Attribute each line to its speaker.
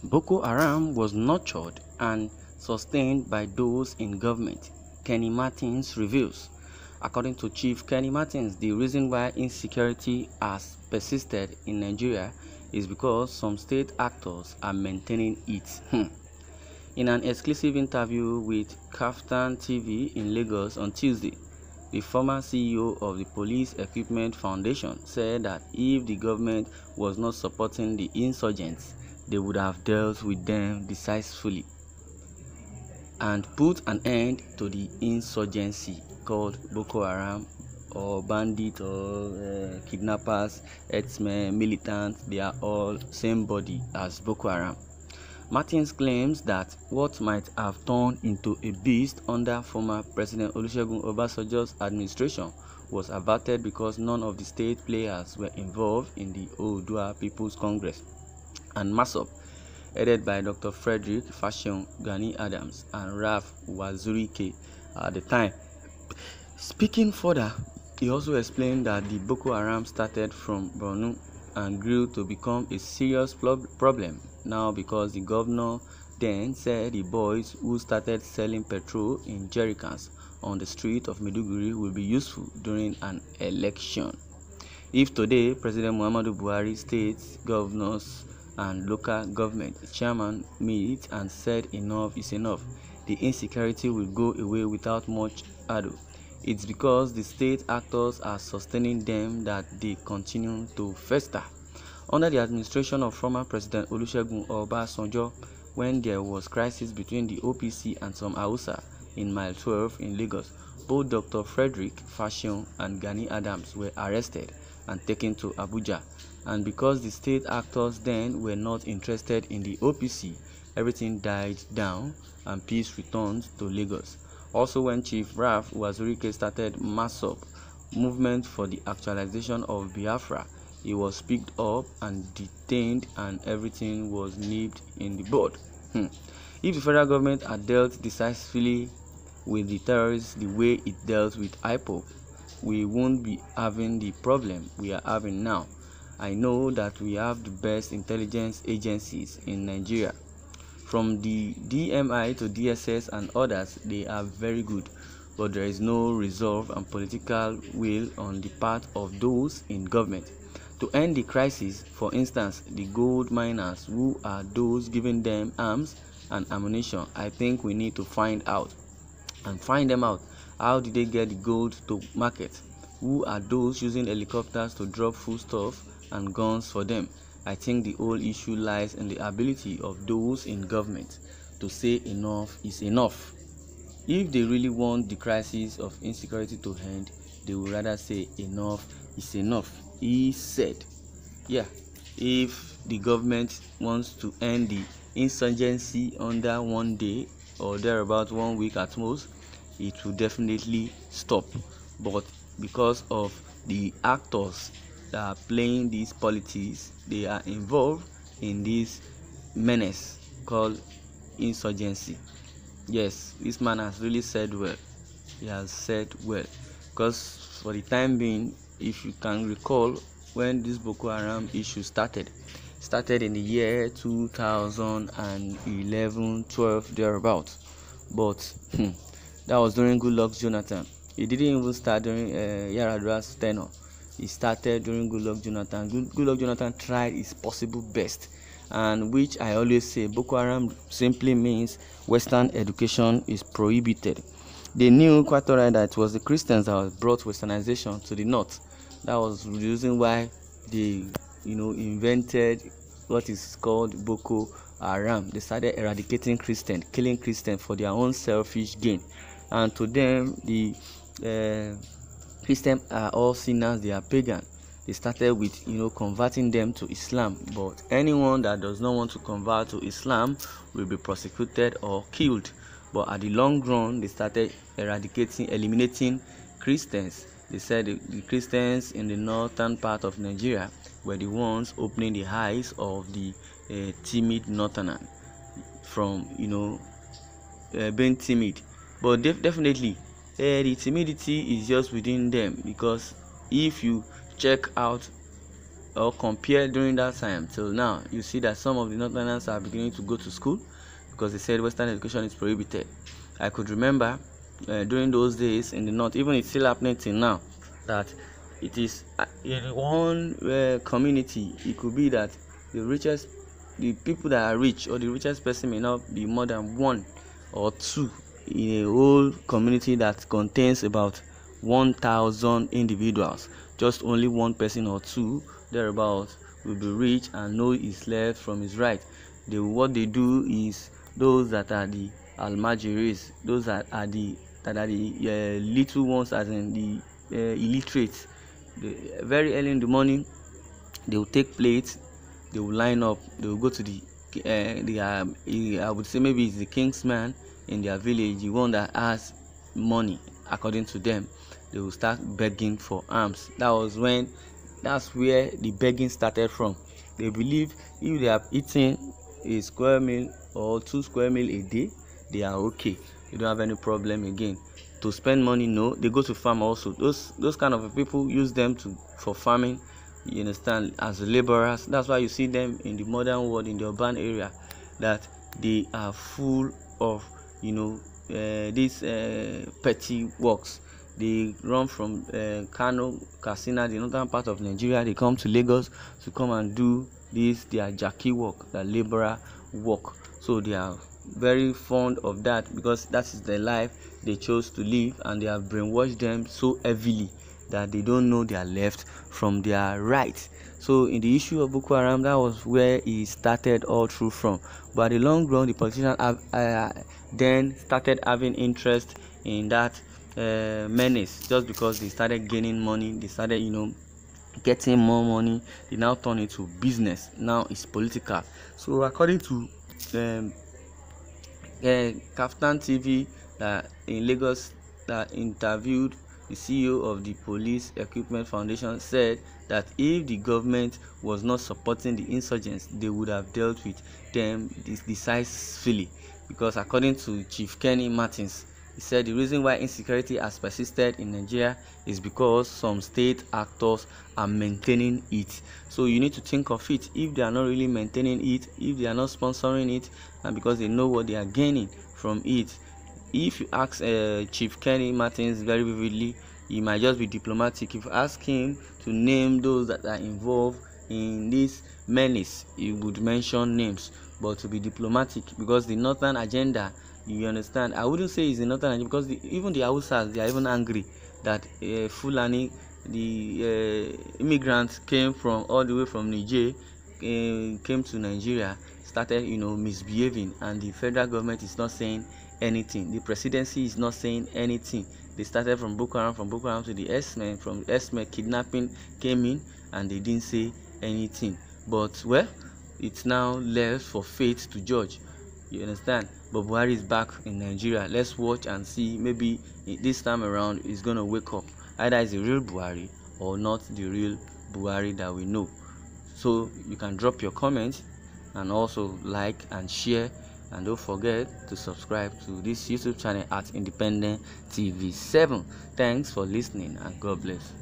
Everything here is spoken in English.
Speaker 1: Boko Haram was nurtured and sustained by those in government, Kenny Martins reveals. According to Chief Kenny Martins, the reason why insecurity has persisted in Nigeria is because some state actors are maintaining it. In an exclusive interview with Kaftan TV in Lagos on Tuesday, the former CEO of the Police Equipment Foundation said that if the government was not supporting the insurgents, they would have dealt with them decisively and put an end to the insurgency called Boko Haram or bandits or kidnappers, herdsmen, militants. They are all same body as Boko Haram. Martins claims that what might have turned into a beast under former President Olusegun Obasanjo's administration was averted because none of the state players were involved in the Oodua People's Congress and MASSOB, headed by Dr. Frederick Fashion Gani Adams and Ralph Wazirike at the time. Speaking further, he also explained that the Boko Haram started from Borno and grew to become a serious problem now because the governor then said the boys who started selling petrol in jerrycans on the street of Maiduguri will be useful during an election. If today President Muhammadu Buhari, states, governors and local government chairman meet and said enough is enough, the insecurity will go away without much ado. It's because the state actors are sustaining them that they continue to fester. Under the administration of former President Olusegun Obasanjo, when there was crisis between the OPC and some Hausa in Mile 12 in Lagos, both Dr. Frederick Fashion and Gani Adams were arrested and taken to Abuja. And because the state actors then were not interested in the OPC, everything died down and peace returned to Lagos. Also, when Chief Ralph Wazirike started MASSOB, Movement for the Actualization of Biafra, he was picked up and detained and everything was nipped in the bud. If the federal government had dealt decisively with the terrorists the way it dealt with IPOB, we won't be having the problem we are having now. I know that we have the best intelligence agencies in Nigeria. From the DMI to DSS and others, they are very good, but there is no resolve and political will on the part of those in government. To end the crisis, for instance, the gold miners, who are those giving them arms and ammunition, I think we need to find out. And find them out. How did they get the gold to market? Who are those using helicopters to drop foodstuff and guns for them? I think the whole issue lies in the ability of those in government to say enough is enough. If they really want the crisis of insecurity to end, they would rather say enough is enough. He said, if the government wants to end the insurgency under one day or thereabout 1 week at most, it will definitely stop. But because of the actors that are playing these politics, they are involved in this menace called insurgency. Yes, this man has really said well. He has said well. Because for the time being, if you can recall, when this Boko Haram issue started in the year 2011-12 thereabout. But that was during Goodluck Jonathan. It didn't even start during Yar'Adua's tenure. It started during Goodluck Jonathan. Goodluck Jonathan tried his possible best, and which I always say, Boko Haram simply means Western education is prohibited. They knew quite alright that it was the Christians that brought Westernization to the north. That was the reason why they, invented what is called Boko Haram. They started eradicating Christians, killing Christians for their own selfish gain. And to them, the Christians are all sinners, they are pagan. They started with, converting them to Islam. But anyone that does not want to convert to Islam will be prosecuted or killed. But at the long run, they started eliminating Christians. They said the Christians in the northern part of Nigeria were the ones opening the eyes of the timid northerner from, being timid. But definitely, the timidity is just within them, because if you check out or compare during that time till now, you see that some of the Northerners are beginning to go to school because they said Western education is prohibited. I could remember during those days in the North, even it's still happening till now, that it is in one community, it could be that the people that are rich, or the richest person may not be more than one or two in a whole community that contains about 1,000 individuals. Just only one person or two thereabouts will be rich and know his left from his right. What they do is, those that are the almajiris, those that are the little ones, as in the illiterates, very early in the morning they will take plates, they will line up, they will go to I would say maybe it's the king's man in their village, the one that has money. According to them, they will start begging for alms. That's where the begging started from. They believe if they are eating a square meal or 2 square meal a day, they are okay. They don't have any problem again. To spend money, no. They go to farm also. Those kind of people use them for farming. You understand, as laborers. That's why you see them in the modern world, in the urban area, that they are full of these petty works. They run from Kano, Katsina, the northern part of Nigeria. They come to Lagos to come and do their jackie work, their laborer work. So they are very fond of that because that is the life they chose to live, and they have brainwashed them so heavily that they don't know their left from their right. So in the issue of Boko Haram, that was where it started all through from. But in the long run, the politicians then started having interest in that menace, just because they started gaining money. They started getting more money. They now turn into business. Now it's political. So according to Kaftan TV in Lagos, that interviewed the CEO of the Police Equipment Foundation, said that if the government was not supporting the insurgents, they would have dealt with them decisively. Because according to Chief Kenny Martins, he said the reason why insecurity has persisted in Nigeria is because some state actors are maintaining it. So you need to think of it. If they are not really maintaining it, if they are not sponsoring it, and because they know what they are gaining from it. If you ask Chief Kenny Martins very vividly, he might just be diplomatic. If you ask him to name those that are involved in this menace, he would mention names. But to be diplomatic, because the northern agenda, you understand, I wouldn't say it's the northern agenda, because even the Hausas, they are even angry that Fulani, the immigrants came from all the way from Niger, came to Nigeria, started misbehaving, and the federal government is not saying anything. The presidency is not saying anything. They started from Boko Haram to the S-men. From S-men, kidnapping came in, and they didn't say anything. But well, it's now left for fate to judge. You understand? But Buhari is back in Nigeria. Let's watch and see. Maybe this time around he's gonna wake up. Either it's the real Buhari or not the real Buhari that we know. So you can drop your comments and also like and share. And don't forget to subscribe to this YouTube channel at Independent TV 7. Thanks for listening, and God bless.